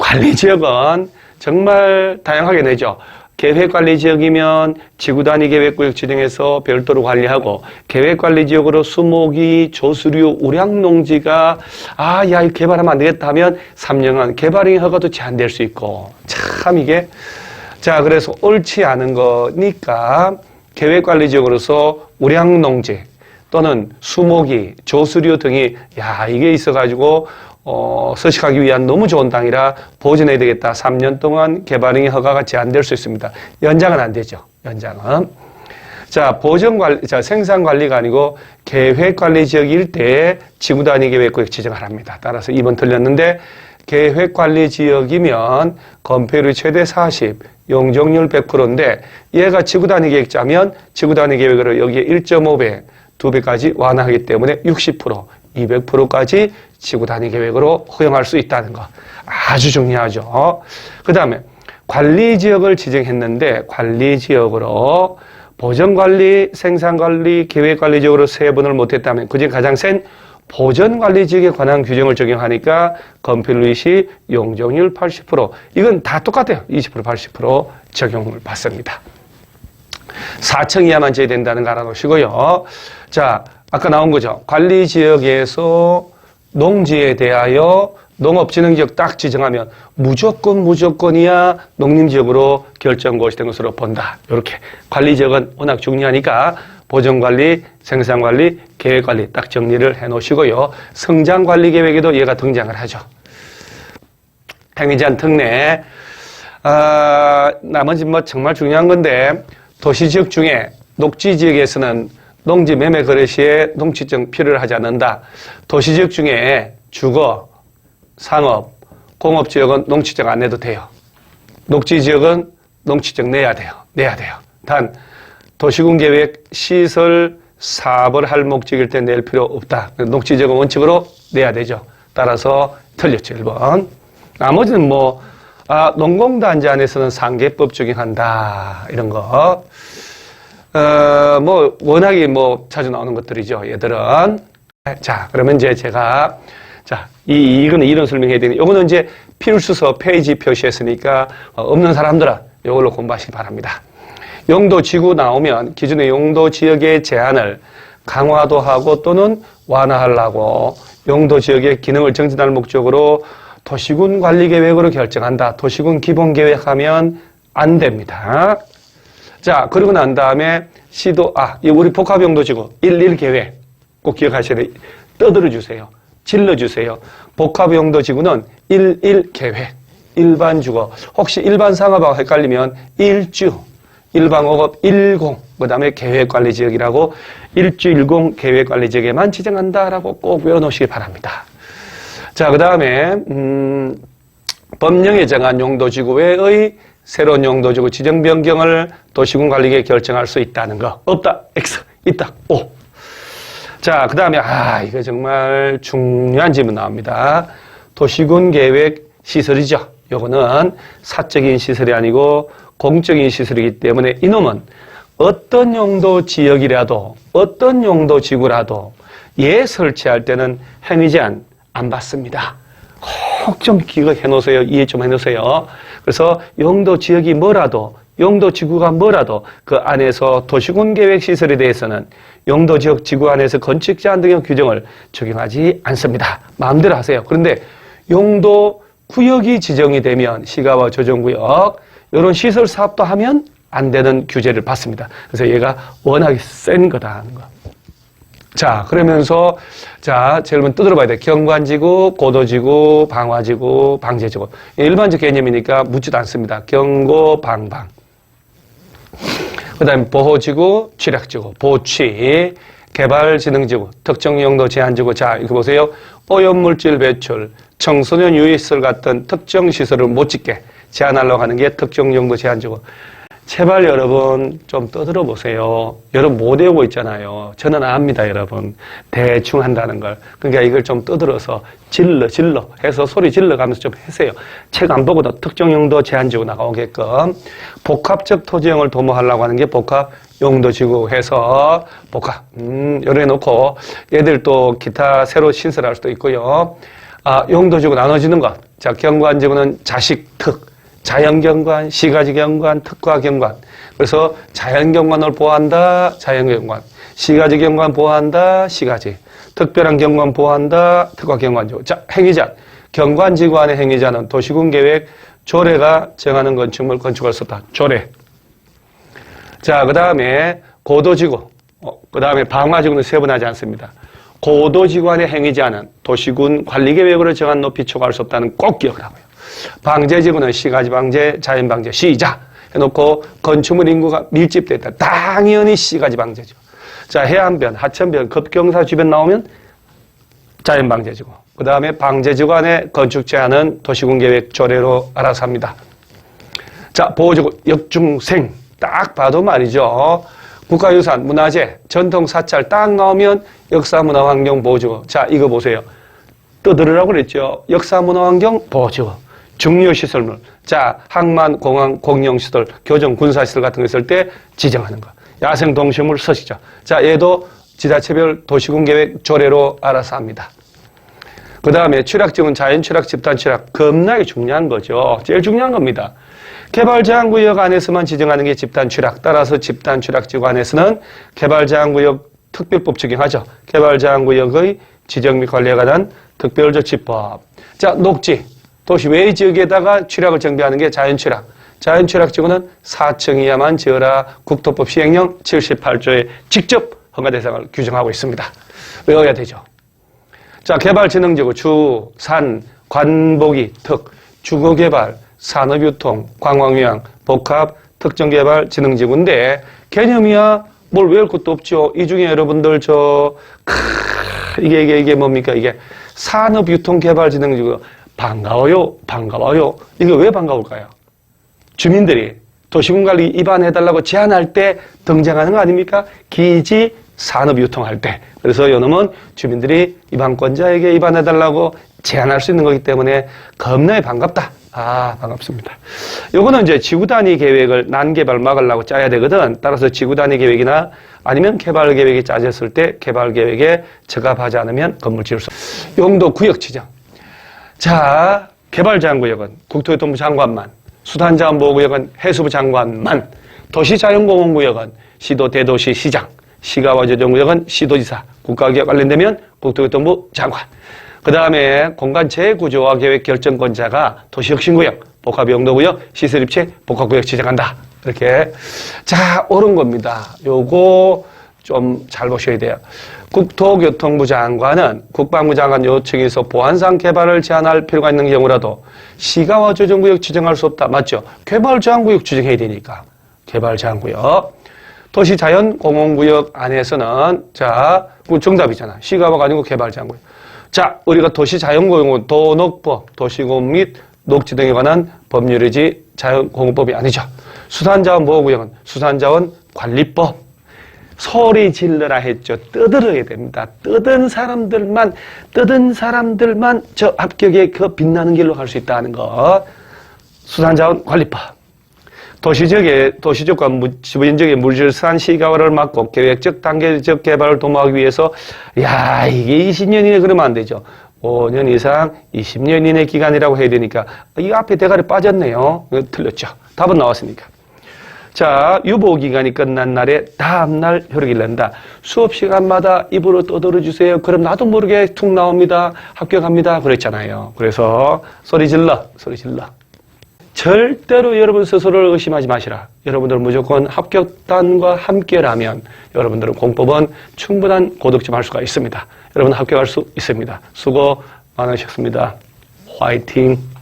관리지역은 정말 다양하게 내죠. 계획관리지역이면 지구단위 계획구역 지정해서 별도로 관리하고, 계획관리지역으로 수목이, 조수류, 우량농지가 야 이거 개발하면 안 되겠다 하면 3년간 개발행위 허가도 제한될 수 있고, 참 이게 자 그래서 옳지 않은 거니까 계획관리지역으로서 우량농지 또는 수목이, 조수류 등이 이게 있어가지고 서식하기 위한 너무 좋은 땅이라 보존해야 되겠다. 3년 동안 개발행위 허가가 제한될 수 있습니다. 연장은 안 되죠. 연장은. 자, 보존관리, 생산관리가 아니고 계획관리지역일 때 지구단위 계획구역 지정하랍니다. 따라서 2번 틀렸는데, 계획관리지역이면 건폐율이 최대 40, 용적률 100%인데 얘가 지구단위 계획자면 지구단위 계획으로 여기에 1.5배, 2배까지 완화하기 때문에 60%, 200%까지 지구단위 계획으로 허용할 수 있다는 거 아주 중요하죠. 그 다음에 관리지역을 지정했는데 관리지역으로 보전관리, 생산관리, 계획관리지역으로 세분을 못했다면 그중 가장 센 보전관리지역에 관한 규정을 적용하니까 건폐율 시 용적률 80%, 이건 다 똑같아요. 20%, 80% 적용을 받습니다. 4층 이하만 제외된다는 거 알아놓으시고요. 자, 아까 나온 거죠. 관리지역에서 농지에 대하여 농업진흥지역 딱 지정하면 무조건이야 농림지역으로 결정고시 된 것으로 본다. 이렇게 관리지역은 워낙 중요하니까 보전관리, 생산관리, 계획관리 딱 정리를 해놓으시고요. 성장관리계획에도 얘가 등장을 하죠. 행위제한 특례. 나머지 정말 중요한 건데 도시지역 중에 녹지지역에서는 농지 매매 거래 시에 농지증 필요를 하지 않는다. 도시지역 중에 주거, 상업, 공업지역은 농지증 안 내도 돼요. 녹지지역은 농지증 내야 돼요. 단 도시군계획 시설 사업을 할 목적일 때 낼 필요 없다. 녹지지역은 원칙으로 내야 되죠. 따라서 틀렸죠. 1번. 나머지는 농공단지 안에서는 상계법 적용한다. 이런 거. 워낙에 자주 나오는 것들이죠. 얘들은. 자, 그러면 이제 제가, 이거는 이런 설명해야 되니, 요거는 이제 필수서 페이지 표시했으니까, 없는 사람들은 요걸로 공부하시기 바랍니다. 용도 지구 나오면 기존의 용도 지역의 제한을 강화도 하고 또는 완화하려고 용도 지역의 기능을 정진할 목적으로 도시군 관리계획으로 결정한다. 도시군 기본계획하면 안 됩니다. 자, 그러고 난 다음에 우리 복합용도지구 11계획 꼭 기억하셔야 돼요. 떠들어주세요. 질러주세요. 복합용도지구는 11계획, 일반주거. 혹시 일반상업하고 헷갈리면 일주, 일반옥업 10, 그 다음에 계획관리지역이라고 1주 10 계획관리지역에만 지정한다라고 꼭 외워놓으시기 바랍니다. 자, 그 다음에 법령에 정한 용도지구 외의 새로운 용도지구 지정 변경을 도시군 관리계획 결정할 수 있다는 거. 없다, X. 있다, O. 자, 그 다음에 이거 정말 중요한 질문 나옵니다. 도시군 계획 시설이죠. 요거는 사적인 시설이 아니고 공적인 시설이기 때문에 이놈은 어떤 용도 지역이라도 어떤 용도 지구라도 얘 설치할 때는 행위 제한 안 받습니다. 꼭 좀 기억해 놓으세요. 이해 좀 해 놓으세요. 그래서 용도 지역이 뭐라도 용도 지구가 뭐라도 그 안에서 도시군 계획 시설에 대해서는 용도 지역 지구 안에서 건축 제한 등의 규정을 적용하지 않습니다. 마음대로 하세요. 그런데 용도 구역이 지정이 되면 시가와 조정구역 이런 시설 사업도 하면 안 되는 규제를 받습니다. 그래서 얘가 워낙에 센 거다 하는 거. 자, 그러면서 제일 먼저 두드려 봐야 돼. 경관지구, 고도지구, 방화지구, 방제지구. 일반적 개념이니까 묻지도 않습니다. 경고, 방방. 그 다음에 보호지구, 취락지구, 보취, 개발진흥지구, 특정용도 제한지구. 자, 이거 보세요. 오염물질 배출, 청소년 유해시설 같은 특정 시설을 못 짓게 제한하려고 하는 게 특정용도 제한지구. 제발 여러분 좀 떠들어 보세요. 여러분 못 외우고 있잖아요. 저는 압니다, 여러분. 대충 한다는 걸. 그러니까 이걸 좀 떠들어서 질러 해서 소리 질러가면서 좀 하세요. 책 안 보고도 특정용도 제한지구 나가오게끔. 복합적 토지형을 도모하려고 하는 게 복합용도지구 해서 요래 놓고 얘들 또 기타 새로 신설할 수도 있고요. 용도지구 나눠지는 것. 자, 경관지구는 자식특, 자연경관, 시가지경관, 특화경관. 그래서 자연경관을 보호한다, 자연경관. 시가지경관 보호한다, 시가지. 특별한 경관 보호한다, 특화경관지구. 자, 행위자. 경관지구 안의 행위자는 도시군계획 조례가 정하는 건축물 건축할 수 없다. 조례. 자, 그 다음에 고도지구. 그 다음에 방화지구는 세분하지 않습니다. 고도지구 안의 행위자는 도시군 관리계획으로 정한 높이 초과할 수 없다는 꼭 기억을 하고요. 방제지구는 시가지 방제, 자연 방제, 시작 해놓고 건축물 인구가 밀집됐다. 당연히 시가지 방제죠. 자, 해안변, 하천변, 급경사 주변 나오면 자연 방제지구. 그 다음에 방제지구 안에 건축 제한은 도시군계획 조례로 알아서 합니다. 자, 보호지구, 역중생. 딱 봐도 말이죠. 국가유산, 문화재, 전통사찰 딱 나오면 역사문화환경보호지구. 자, 이거 보세요. 떠들으라고 그랬죠. 역사문화환경보호지구. 중요시설물. 자, 항만, 공항, 공영시설, 교정, 군사시설 같은 거 있을 때 지정하는 거. 야생동식물 서식자. 자, 얘도 지자체별 도시군계획 조례로 알아서 합니다. 그 다음에 취락지구는 자연취락, 집단취락. 겁나게 중요한 거죠. 제일 중요한 겁니다. 개발제한구역 안에서만 지정하는 게 집단취락. 따라서 집단취락지구 안에서는 개발제한구역 특별법 적용하죠. 개발제한구역의 지정 및 관리에 관한 특별조치법. 자, 녹지. 도시 외의 지역에다가 취락을 정비하는 게 자연취락. 자연취락지구는 4층 이하만 지어라. 국토법 시행령 78조에 직접 허가 대상을 규정하고 있습니다. 외워야 되죠. 자, 개발진흥지구 주, 산, 관보기, 특, 주거개발, 산업유통, 관광유양, 복합, 특정개발, 진흥지구인데 개념이야 뭘 외울 것도 없죠. 이 중에 여러분들 이게 뭡니까? 이게 산업유통개발진흥지구 반가워요. 이거 왜 반가울까요? 주민들이 도시군관리 입안해달라고 제안할 때 등장하는 거 아닙니까? 기지 산업유통할 때. 그래서 요놈은 주민들이 입안권자에게 입안해달라고 제안할 수 있는 거기 때문에 겁나게 반갑다. 아, 반갑습니다. 요거는 이제 지구단위 계획을 난개발 막으려고 짜야 되거든. 따라서 지구단위 계획이나 아니면 개발 계획이 짜졌을 때 개발 계획에 적합하지 않으면 건물 지을 수 없습니다. 용도 구역 지정. 자, 개발제한구역은 국토교통부 장관만, 수산자원보호구역은 해수부 장관만, 도시자연공원구역은 시도 대도시 시장, 시가와조정구역은 시도지사, 국가기업 관련되면 국토교통부 장관. 그 다음에 공간 재구조화 계획 결정권자가 도시혁신구역, 복합용도구역, 시설입체, 복합구역 지정한다. 이렇게. 자, 옳은 겁니다. 요거 좀 잘 보셔야 돼요. 국토교통부 장관은 국방부 장관 요청에서 보안상 개발을 제한할 필요가 있는 경우라도 시가와 조정구역 지정할 수 없다. 맞죠? 개발제한구역 지정해야 되니까. 개발제한구역. 도시자연공원구역 안에서는 자, 그 정답이잖아. 시가와가 아니고 개발제한구역. 자, 우리가 도시자연공원, 도녹법, 도시공원 및 녹지 등에 관한 법률이지 자연공원법이 아니죠. 수산자원보호구역은 수산자원관리법. 소리 질러라 했죠. 떠들어야 됩니다. 뜯은 사람들만 저 합격에 그 빛나는 길로 갈 수 있다는 거. 수산자원관리법. 도시적과 지부인적의 물질산 시가화를 막고 계획적 단계적 개발을 도모하기 위해서 야, 이게 20년 이내 그러면 안 되죠. 5년 이상 20년 이내 기간이라고 해야 되니까 이 앞에 대가리 빠졌네요. 틀렸죠. 답은 나왔으니까. 자, 유보기간이 끝난 날에 다음날 효력이 난다. 수업 시간마다 입으로 떠들어 주세요. 그럼 나도 모르게 툭 나옵니다. 합격합니다. 그랬잖아요. 그래서 소리 질러. 절대로 여러분 스스로를 의심하지 마시라. 여러분들 무조건 합격단과 함께라면 여러분들은 공법은 충분한 고득점 할 수가 있습니다. 여러분 합격할 수 있습니다. 수고 많으셨습니다. 화이팅!